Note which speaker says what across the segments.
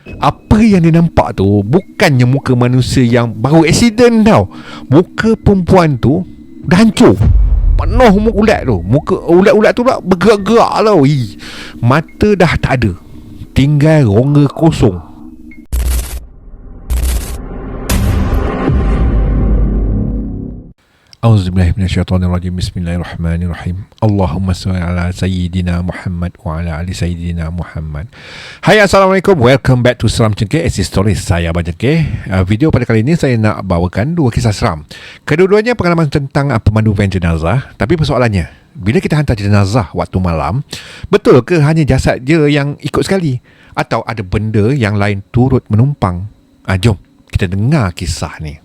Speaker 1: Apa yang dia nampak tu bukannya muka manusia yang baru aksiden tau. Muka perempuan tu dah hancur, penuh muka ulat tu. Muka ulat-ulat tu pula bergerak-gerak tau. Mata dah tak ada, tinggal rongga kosong. Auzubillahi minasyaitonirrajim. Bismillahirrahmanirrahim. Allahumma shalli ala sayyidina Muhammad wa ala ali sayyidina Muhammad. Hai, Assalamualaikum. Welcome back to Seram Cengkeh AC Stories. Saya Abang Cengkeh. Video pada kali ini saya nak bawakan dua kisah seram. Kedua-duanya pengalaman tentang pemandu van jenazah. Tapi persoalannya, bila kita hantar jenazah waktu malam, betul ke hanya jasad je yang ikut sekali? Atau ada benda yang lain turut menumpang? Jom kita dengar kisah ni.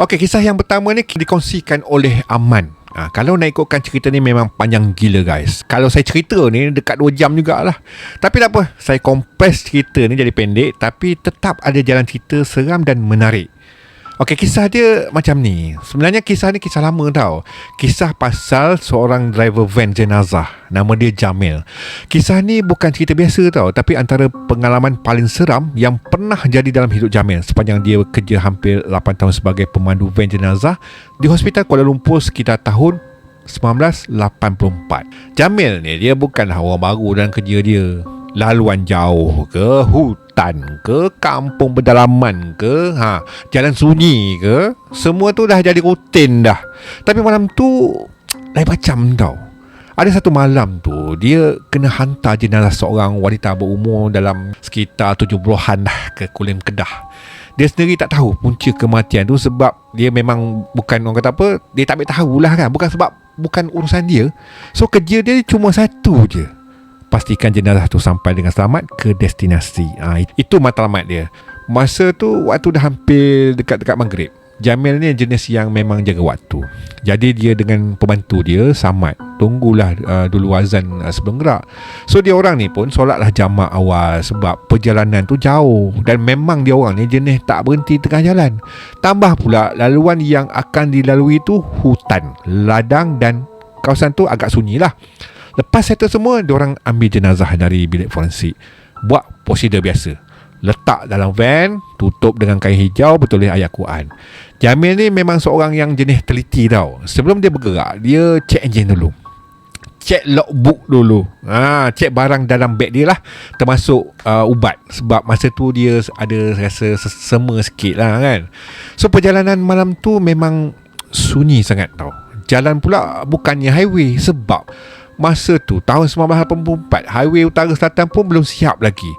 Speaker 1: Okey, kisah yang pertama ni dikongsikan oleh Aman. Kalau nak ikutkan cerita ni memang panjang gila guys. Kalau saya cerita ni dekat 2 jam jugalah. Tapi tak apa, saya kompres cerita ni jadi pendek, tapi tetap ada jalan cerita seram dan menarik. Okey, kisah dia macam ni. Sebenarnya kisah ni kisah lama tau. Kisah pasal seorang driver van jenazah. Nama dia Jamil. Kisah ni bukan cerita biasa tau, tapi antara pengalaman paling seram yang pernah jadi dalam hidup Jamil sepanjang dia kerja hampir 8 tahun sebagai pemandu van jenazah di Hospital Kuala Lumpur sekitar tahun 1984. Jamil ni dia bukanlah orang baru dalam kerja dia. Laluan jauh ke, hutan ke, kampung pedalaman ke, jalan sunyi ke, semua tu dah jadi rutin dah. Tapi malam tu lain macam tau. Ada satu malam tu dia kena hantar jenazah seorang wanita berumur dalam sekitar 70-an dah ke Kulim Kedah. Dia sendiri tak tahu punca kematian tu sebab dia memang bukan, orang kata apa, dia tak ambil tahulah kan. Bukan sebab bukan urusan dia. So kerja dia cuma satu je, pastikan jenazah tu sampai dengan selamat ke destinasi. Itu matlamat dia. Masa tu waktu dah hampir dekat-dekat maghrib. Jamil ni jenis yang memang jaga waktu. Jadi dia dengan pembantu dia Samad tunggulah dulu azan sebelum gerak. So dia orang ni pun solatlah jamak awal sebab perjalanan tu jauh dan memang dia orang ni jenis tak berhenti tengah jalan. Tambah pula laluan yang akan dilalui tu hutan, ladang dan kawasan tu agak sunyi lah. Lepas settle semua, diorang ambil jenazah dari bilik forensik. Buat prosedur biasa. Letak dalam van, tutup dengan kain hijau, bertulis ayat Quran. Jamil ni memang seorang yang jenis teliti tau. Sebelum dia bergerak, dia check enjin dulu, check logbook dulu, check barang dalam beg dia lah, termasuk ubat. Sebab masa tu dia ada rasa sema sikit lah kan. So perjalanan malam tu memang sunyi sangat tau. Jalan pula bukannya highway, sebab masa tu tahun 1984 highway utara selatan pun belum siap lagi.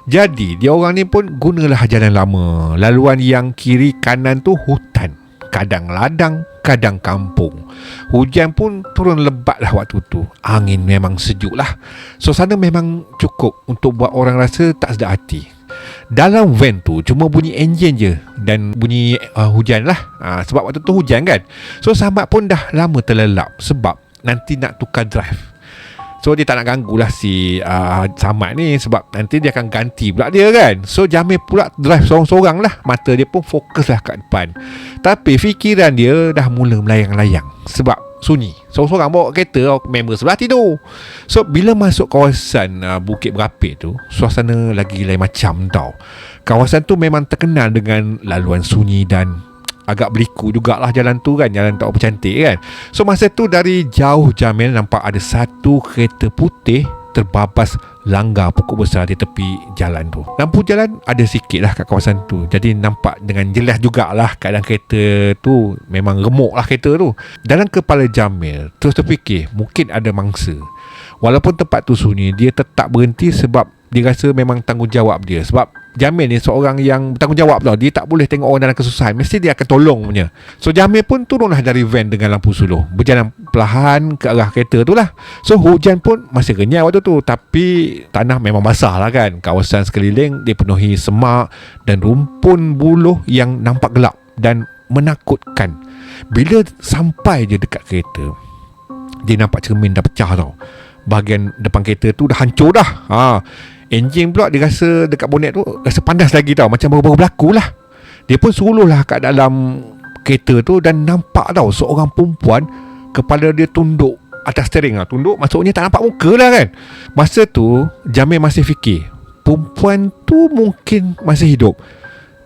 Speaker 1: Jadi dia orang ni pun gunalah jalan lama. Laluan yang kiri kanan tu hutan, kadang ladang, kadang kampung. Hujan pun turun lebat lah waktu tu. Angin memang sejuk lah. Suasana memang cukup untuk buat orang rasa tak sedap hati. Dalam van tu cuma bunyi enjin je dan bunyi hujan lah. Sebab waktu tu hujan kan. So Samad pun dah lama terlelap sebab nanti nak tukar drive. So dia tak nak ganggu lah si Samad ni, sebab nanti dia akan ganti pula dia kan. So Jamil pula drive sorang-sorang lah. Mata dia pun fokus lah kat depan. Tapi fikiran dia dah mula melayang-layang sebab sunyi. Sorang-sorang bawa kereta, member sebelah tidur. So bila masuk kawasan Bukit Berapit tu, suasana lagi lain macam tau. Kawasan tu memang terkenal dengan laluan sunyi dan agak berliku jugalah jalan tu kan. Jalan tak apa cantik kan. So masa tu dari jauh Jamil nampak ada satu kereta putih terbabas langgar pokok besar di tepi jalan tu. Lampu jalan ada sikit lah kat kawasan tu, jadi nampak dengan jelas jugalah keadaan kereta tu. Memang remuk lah kereta tu. Dalam kepala Jamil terus terfikir mungkin ada mangsa. Walaupun tempat tu sunyi, dia tetap berhenti sebab dia rasa memang tanggungjawab dia. Sebab Jamil ni seorang yang bertanggungjawab tau. Dia tak boleh tengok orang dalam kesusahan, mesti dia akan tolong punya. So Jamil pun turunlah dari van dengan lampu suluh, berjalan perlahan ke arah kereta tu lah. So hujan pun masih renyah waktu tu, tapi tanah memang basah lah kan. Kawasan sekeliling dipenuhi semak dan rumpun buluh yang nampak gelap dan menakutkan. Bila sampai je dekat kereta, dia nampak cermin dah pecah tau. Bahagian depan kereta tu dah hancur dah. Enjin pula dia rasa dekat bonet tu rasa panas lagi tau, macam baru-baru berlaku lah. Dia pun suruh lah kat dalam kereta tu dan nampak tau seorang perempuan, kepala dia tunduk atas steering lah. Tunduk maksudnya tak nampak muka lah kan. Masa tu Jamil masih fikir perempuan tu mungkin masih hidup.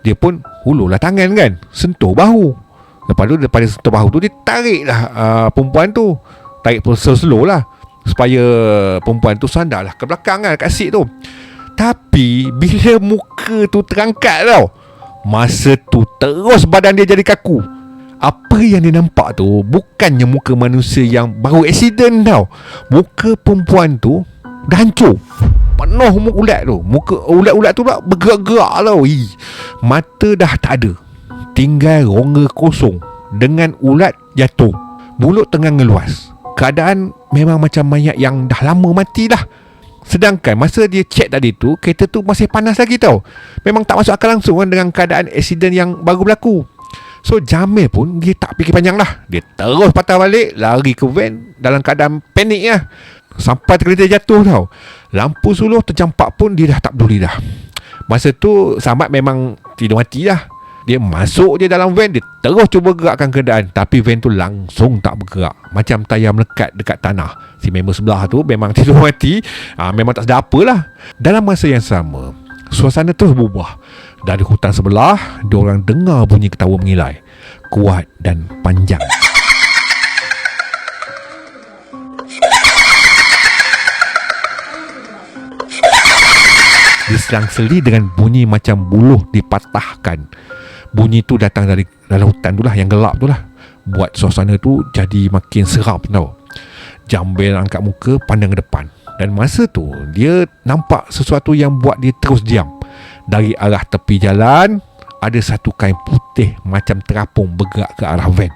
Speaker 1: Dia pun hulurlah tangan kan, sentuh bahu. Lepas tu daripada sentuh bahu tu, dia tarik lah perempuan tu. Tarik slow lah supaya perempuan tu sandarlah ke belakang kan, kat seat tu. Tapi bila muka tu terangkat tau, masa tu terus badan dia jadi kaku. Apa yang dia nampak tu bukannya muka manusia yang baru accident tau. Muka perempuan tu dah hancur, penuh muka ulat tu. Muka ulat-ulat tu pula bergerak-gerak tau. Mata dah tak ada, tinggal rongga kosong dengan ulat jatuh. Mulut tengah ngeluas. Keadaan memang macam mayat yang dah lama mati dah. Sedangkan masa dia cek tadi tu, kereta tu masih panas lagi tau. Memang tak masuk akal langsung kan dengan keadaan accident yang baru berlaku. So Jamil pun dia tak fikir panjang lah. Dia terus patah balik, lari ke van dalam keadaan panik lah. Sampai kereta jatuh tau. Lampu suluh tercampak pun dia dah tak peduli dah. Masa tu Samad memang tidur mati dah. Dia masuk je dalam van, dia terus cuba gerakkan keadaan, tapi van tu langsung tak bergerak, macam tayar melekat dekat tanah. Si member sebelah tu memang tidur mati, memang tak sedar apalah. Dalam masa yang sama, suasana terus berubah. Dari hutan sebelah, diorang dengar bunyi ketawa mengilai, kuat dan panjang. Diselang-seli dengan bunyi macam buluh dipatahkan. Bunyi tu datang dari dalam hutan tu lah, yang gelap tu lah. Buat suasana tu jadi makin seram tau. Jamil angkat muka, pandang ke depan. Dan masa tu dia nampak sesuatu yang buat dia terus diam. Dari arah tepi jalan, ada satu kain putih macam terapung bergerak ke arah van.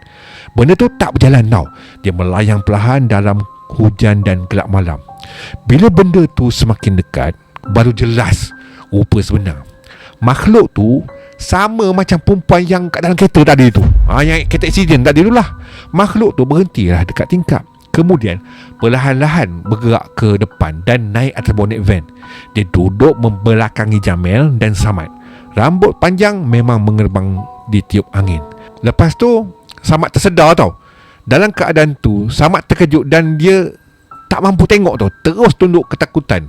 Speaker 1: Benda tu tak berjalan tau. Dia melayang perlahan dalam hujan dan gelap malam. Bila benda tu semakin dekat, baru jelas rupa sebenar. Makhluk tu sama macam perempuan yang kat dalam kereta tadi tu, yang kereta accident tadi tu lah. Makhluk tu berhentilah dekat tingkap. Kemudian perlahan-lahan bergerak ke depan dan naik atas bonet van. Dia duduk membelakangi Jamil dan Samad. Rambut panjang memang mengerbang ditiup angin. Lepas tu Samad tersedar tau. Dalam keadaan tu Samad terkejut dan dia tak mampu tengok tau, terus tunduk ketakutan.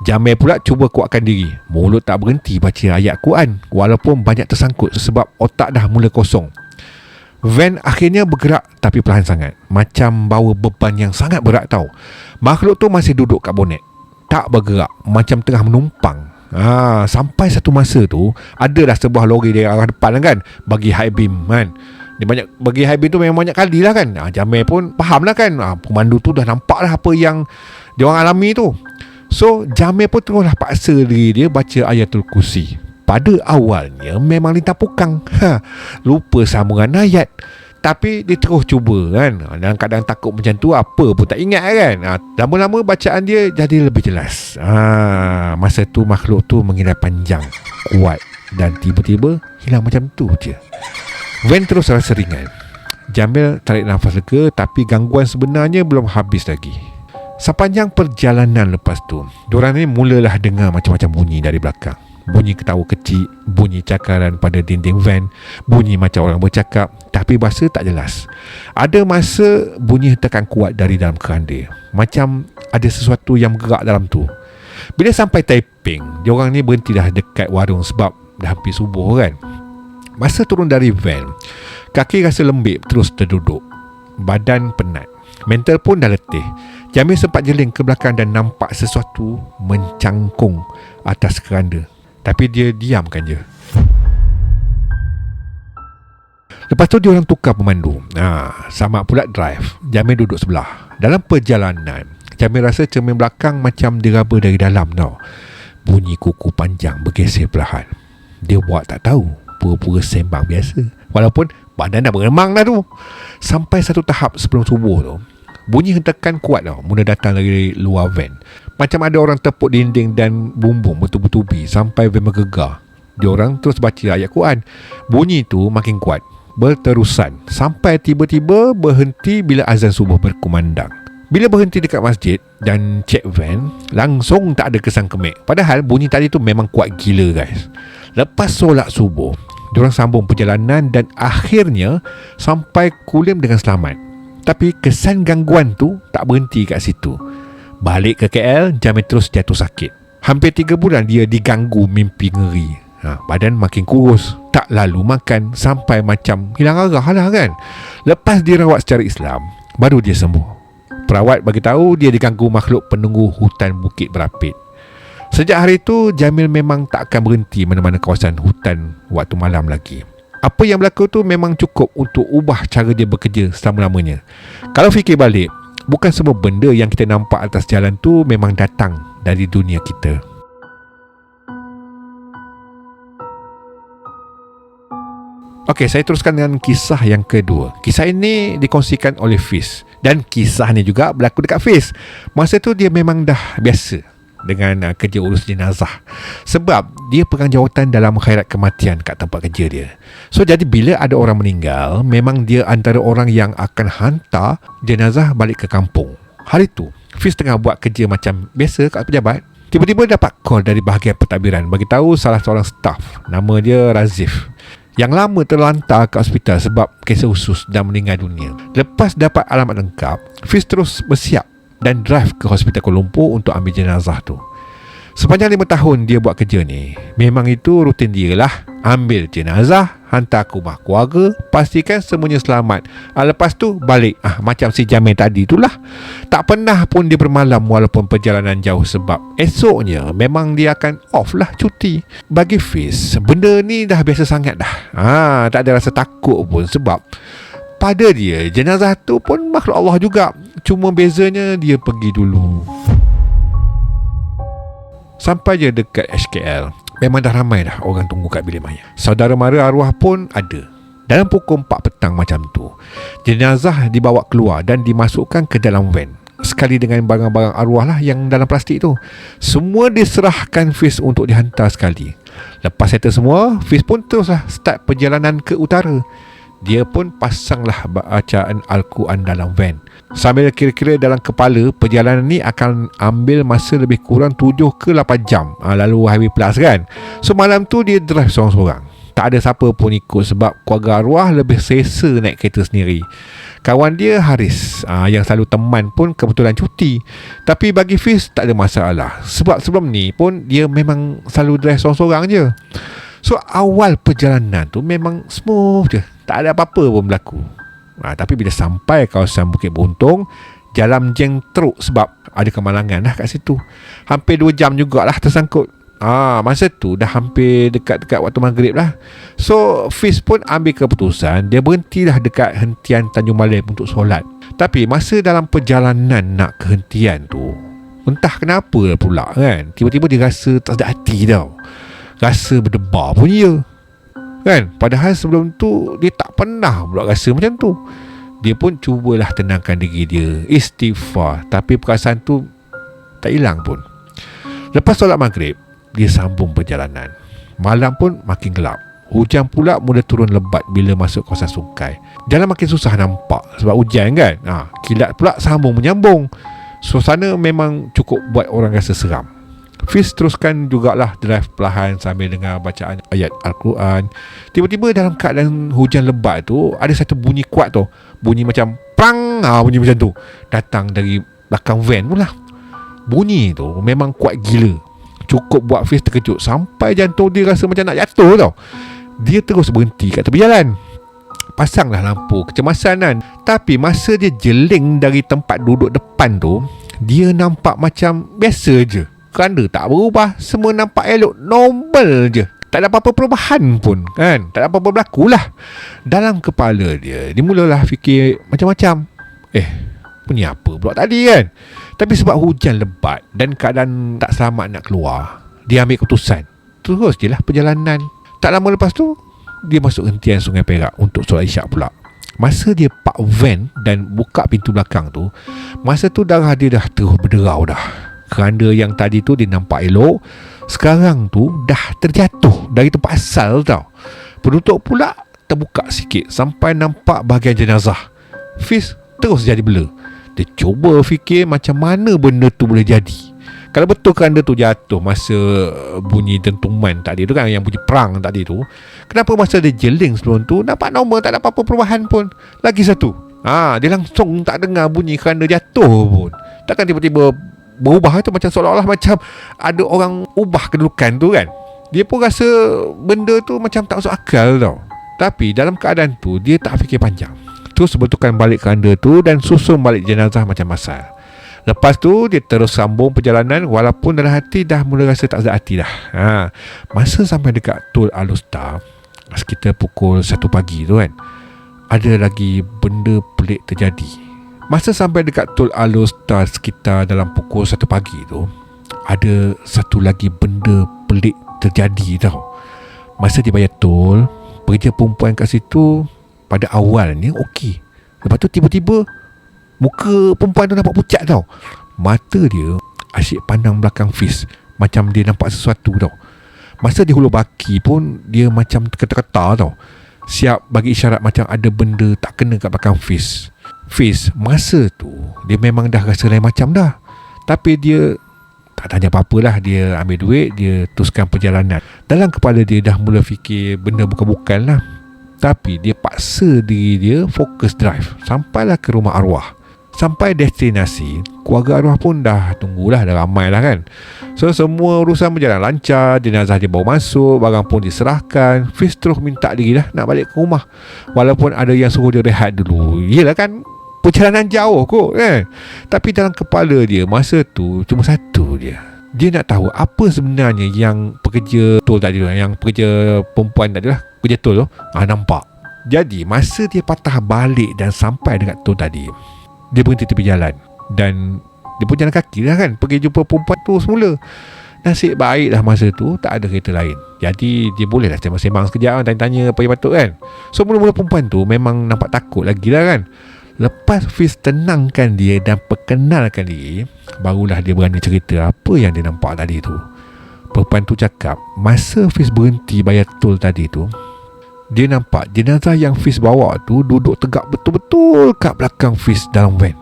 Speaker 1: Jamil pula cuba kuatkan diri. Mulut tak berhenti baca ayat Quran, walaupun banyak tersangkut sebab otak dah mula kosong. Van akhirnya bergerak, tapi perlahan sangat, macam bawa beban yang sangat berat tau. Makhluk tu masih duduk kat bonet, tak bergerak, macam tengah menumpang. Sampai satu masa tu adalah sebuah lori dari arah depan kan, bagi high beam kan. Dia banyak bagi high beam tu memang banyak kali lah kan. Jamil pun faham lah kan. Pemandu tu dah nampak lah apa yang dia orang alami tu. So Jamil pun teruslah paksa diri dia baca Ayatul Kursi. Pada awalnya memang lintah pukang, lupa sambungan ayat. Tapi dia terus cuba kan. Dalam keadaan takut macam tu, apa pun tak ingat kan. Lama-lama bacaan dia jadi lebih jelas. Masa tu makhluk tu mengilai panjang, kuat, dan tiba-tiba hilang macam tu je. Van terus rasa ringan. Jamil tarik nafas lega, tapi gangguan sebenarnya belum habis lagi. Sepanjang perjalanan lepas tu, diorang ni mulalah dengar macam-macam bunyi dari belakang. Bunyi ketawa kecil, bunyi cakaran pada dinding van, bunyi macam orang bercakap tapi bahasa tak jelas. Ada masa bunyi hentakan kuat dari dalam keranda, macam ada sesuatu yang bergerak dalam tu. Bila sampai Taiping, diorang ni berhenti dah dekat warung sebab dah hampir subuh kan. Masa turun dari van, kaki rasa lembik, terus terduduk. Badan penat, mental pun dah letih. Jamil sempat jeling ke belakang dan nampak sesuatu mencangkung atas keranda. Tapi dia diamkan je. Lepas tu dia orang tukar pemandu. Samad pula drive, Jamil duduk sebelah. Dalam perjalanan, Jamil rasa cermin belakang macam diraba dari dalam tau. Bunyi kuku panjang bergeser perlahan. Dia buat tak tahu, pura-pura sembang biasa, walaupun badan dah beremang dah tu. Sampai satu tahap sebelum subuh tu, bunyi hentakan kuat tau mula datang dari luar van. Macam ada orang tepuk dinding dan bumbung bertubi-tubi sampai van bergegar. Diorang terus baca ayat Quran. Bunyi tu makin kuat, berterusan, sampai tiba-tiba berhenti bila azan subuh berkumandang. Bila berhenti dekat masjid dan cek van, langsung tak ada kesan kemik. Padahal bunyi tadi tu memang kuat gila guys. Lepas solat subuh, Diorang sambung perjalanan dan akhirnya sampai Kulim dengan selamat. Tapi kesan gangguan tu tak berhenti kat situ. Balik ke KL, Jamil terus jatuh sakit. Hampir 3 bulan dia diganggu mimpi ngeri. Badan makin kurus, tak lalu makan, sampai macam hilang arah lah kan. Lepas dirawat secara Islam, baru dia sembuh. Perawat bagi tahu dia diganggu makhluk penunggu hutan Bukit Berapit. Sejak hari itu, Jamil memang tak akan berhenti mana-mana kawasan hutan waktu malam lagi. Apa yang berlaku tu memang cukup untuk ubah cara dia bekerja selama-lamanya. Kalau fikir balik, bukan semua benda yang kita nampak atas jalan tu memang datang dari dunia kita. Okey, saya teruskan dengan kisah yang kedua. Kisah ini dikongsikan oleh Fiz. Dan kisah ni juga berlaku dekat Fiz. Masa tu dia memang dah biasa dengan kerja urus jenazah. Sebab dia pegang jawatan dalam khairat kematian kat tempat kerja dia. So jadi bila ada orang meninggal, memang dia antara orang yang akan hantar jenazah balik ke kampung. Hari tu Fiz tengah buat kerja macam biasa kat pejabat. Tiba-tiba dapat call dari bahagian pentadbiran bagi tahu salah seorang staff, nama dia Razif, yang lama terlantar ke hospital sebab kanser usus dan meninggal dunia. Lepas dapat alamat lengkap, Fiz terus bersiap dan drive ke hospital Kuala Lumpur untuk ambil jenazah tu. Sepanjang 5 tahun dia buat kerja ni, memang itu rutin dia lah. Ambil jenazah, hantar ke rumah keluarga, pastikan semuanya selamat. Lepas tu balik. Macam si Jamil tadi itulah. Tak pernah pun dia bermalam walaupun perjalanan jauh, sebab esoknya memang dia akan off lah, cuti. Bagi Fiz, benda ni dah biasa sangat dah. Tak ada rasa takut pun, sebab pada dia jenazah tu pun makhluk Allah juga. Cuma bezanya dia pergi dulu. Sampai je dekat HKL, memang dah ramai dah orang tunggu kat bilik mayat. Saudara mara arwah pun ada. Dalam pukul 4 petang macam tu, jenazah dibawa keluar dan dimasukkan ke dalam van, sekali dengan barang-barang arwah lah yang dalam plastik tu. Semua diserahkan Fiz untuk dihantar sekali. Lepas settle semua, Fiz pun teruslah start perjalanan ke utara. Dia pun pasanglah bacaan Al-Quran dalam van. Sambil kira-kira dalam kepala, perjalanan ni akan ambil masa lebih kurang 7 ke 8 jam. Lalu highway plus kan. So malam tu dia drive seorang-seorang. Tak ada siapa pun ikut sebab keluarga arwah lebih selesa naik kereta sendiri. Kawan dia Haris, yang selalu teman, pun kebetulan cuti. Tapi bagi Fiz tak ada masalah, sebab sebelum ni pun dia memang selalu drive seorang-seorang je. So awal perjalanan tu memang smooth je, tak ada apa-apa pun berlaku. Tapi bila sampai kawasan Bukit Beruntung, jalan jeng teruk sebab ada kemalangan dah kat situ. Hampir 2 jam jugalah tersangkut. Masa tu dah hampir dekat-dekat waktu maghrib lah. So Fiz pun ambil keputusan, dia berhentilah dekat hentian Tanjung Malim untuk solat. Tapi masa dalam perjalanan nak ke hentian tu, entah kenapa pula kan, tiba-tiba dia rasa tak sedap hati tau. Rasa berdebar pun dia kan. Padahal sebelum tu dia tak pernah pula rasa macam tu. Dia pun cubalah tenangkan diri dia, istighfar, tapi perasaan tu tak hilang pun. Lepas solat maghrib, dia sambung perjalanan. Malam pun makin gelap. Hujan pula mula turun lebat bila masuk kawasan sungai. Jalan makin susah nampak sebab hujan kan. Kilat pula sambung menyambung. Suasana memang cukup buat orang rasa seram. Fiz teruskan jugalah drive perlahan sambil dengar bacaan ayat Al-Quran. Tiba-tiba dalam keadaan hujan lebat tu, ada satu bunyi kuat tu. Bunyi macam prang, bunyi macam tu, datang dari belakang van pula. Bunyi tu memang kuat gila, cukup buat Fiz terkejut sampai jantung dia rasa macam nak jatuh tau. Dia terus berhenti kat tepi jalan, pasanglah lampu kecemasan kan. Tapi masa dia jeling dari tempat duduk depan tu, dia nampak macam biasa je. Keranda tak berubah, semua nampak elok, normal je. Tak ada apa-apa perubahan pun kan. Tak ada apa-apa berlaku lah. Dalam kepala dia mulalah fikir macam-macam. Punya apa pula tadi kan. Tapi sebab hujan lebat dan keadaan tak selamat nak keluar, dia ambil keputusan, terus je lah perjalanan. Tak lama lepas tu, dia masuk hentian Sungai Perak untuk solat isyak pula. Masa dia park van dan buka pintu belakang tu, masa tu darah dia dah terus berderau dah. Keranda yang tadi tu dia nampak elok, sekarang tu dah terjatuh dari tempat asal tau. Penutup pula terbuka sikit sampai nampak bahagian jenazah. Fiz terus jadi bela. Dia cuba fikir macam mana benda tu boleh jadi. Kalau betul keranda tu jatuh masa bunyi dentuman tadi tu kan, yang bunyi perang tadi tu, kenapa masa dia jeling sebelum tu nampak normal, tak ada apa-apa perubahan pun? Lagi satu, dia langsung tak dengar bunyi keranda jatuh pun. Takkan tiba-tiba berubah tu, macam seolah-olah macam ada orang ubah kedudukan tu kan. Dia pun rasa benda tu macam tak masuk akal tau. Tapi dalam keadaan tu dia tak fikir panjang, terus betulkan balik keranda tu dan susun balik jenazah macam masal. Lepas tu dia terus sambung perjalanan walaupun dalam hati dah mula rasa tak sedap hati dah. Masa sampai dekat Tol Alustar sekitar pukul 1 pagi tu kan, ada lagi benda pelik terjadi. Masa sampai dekat Tol Alustar sekitar dalam pukul 1 pagi tu, ada satu lagi benda pelik terjadi tau. Masa dia bayar tol, pekerja perempuan kat situ pada awalnya okey. Lepas tu tiba-tiba muka perempuan tu nampak pucat tau. Mata dia asyik pandang belakang Fiz, macam dia nampak sesuatu tau. Masa dia hulur baki pun dia macam terketa-keta tau, siap bagi isyarat macam ada benda tak kena kat belakang Fiz. Fiz masa tu dia memang dah rasa lain macam dah, tapi dia tak tanya apa-apa lah. Dia ambil duit, dia teruskan perjalanan. Dalam kepala dia dah mula fikir benda bukan-bukan lah, tapi dia paksa diri dia fokus drive. Sampailah ke rumah arwah. Sampai destinasi, keluarga arwah pun dah tunggulah, dah ramai lah kan. So semua urusan berjalan lancar. Jenazah dia bawa masuk, barang pun diserahkan. Fiz terus minta diri lah nak balik ke rumah, walaupun ada yang suruh dia rehat dulu. Yelah kan, perjalanan jauh kot kan. Tapi dalam kepala dia masa tu cuma satu dia. Dia nak tahu apa sebenarnya yang pekerja tol tadi tu, yang pekerja perempuan tadi lah, pekerja tol tu nampak. Jadi masa dia patah balik dan sampai dekat tol tadi, dia berhenti tepi jalan dan dia pun jalan kaki lah kan, pergi jumpa perempuan tu semula. Nasib baik lah masa tu tak ada kereta lain, jadi dia boleh lah sembang-sembang sekejap, tanya-tanya apa yang patut kan. So mula-mula perempuan tu memang nampak takut lagi lah kan. Lepas Fiz tenangkan dia dan perkenalkan diri, barulah dia berani cerita apa yang dia nampak tadi tu. Perempuan tu cakap masa Fiz berhenti bayar tol tadi tu, dia nampak jenazah yang Fiz bawa tu duduk tegak betul-betul kat belakang Fiz dalam van.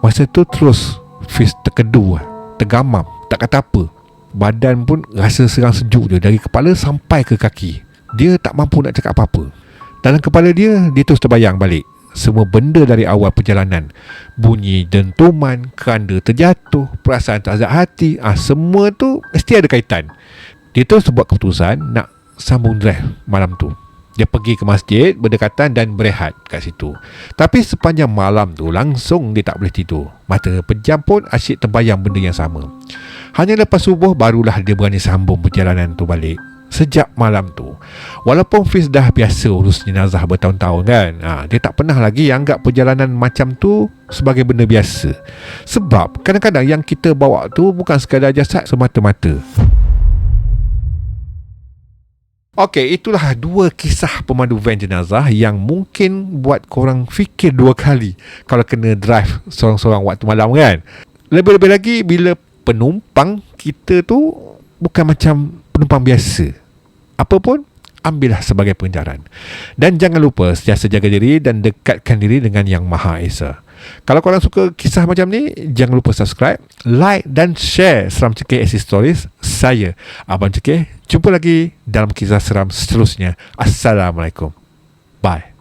Speaker 1: Masa tu terus Fiz terkedu, tergamam, tak kata apa. Badan pun rasa serang sejuk je dari kepala sampai ke kaki. Dia tak mampu nak cakap apa-apa. Dalam kepala dia terus terbayang balik semua benda dari awal perjalanan. Bunyi dentuman, keranda terjatuh, perasaan tak sedap hati, semua tu mesti ada kaitan. Dia terus buat keputusan nak sambung drive malam tu. Dia pergi ke masjid berdekatan dan berehat kat situ. Tapi sepanjang malam tu langsung dia tak boleh tidur. Mata pejam pun asyik terbayang benda yang sama. Hanya lepas subuh barulah dia berani sambung perjalanan tu balik. Sejak malam tu, walaupun Fiz dah biasa urus jenazah bertahun-tahun kan, dia tak pernah lagi anggap perjalanan macam tu sebagai benda biasa. Sebab kadang-kadang yang kita bawa tu bukan sekadar jasad semata-mata. Okey, itulah 2 kisah pemandu van jenazah yang mungkin buat korang fikir 2 kali kalau kena drive sorang-sorang waktu malam kan. Lebih-lebih lagi bila penumpang kita tu bukan macam penumpang biasa. Apa pun, ambillah sebagai pengajaran. Dan jangan lupa sentiasa jaga diri dan dekatkan diri dengan Yang Maha Esa. Kalau korang suka kisah macam ni, jangan lupa subscribe, like dan share Seram Cekeh SC Stories. Saya Abang Cekeh. Jumpa lagi dalam kisah seram seterusnya. Assalamualaikum. Bye.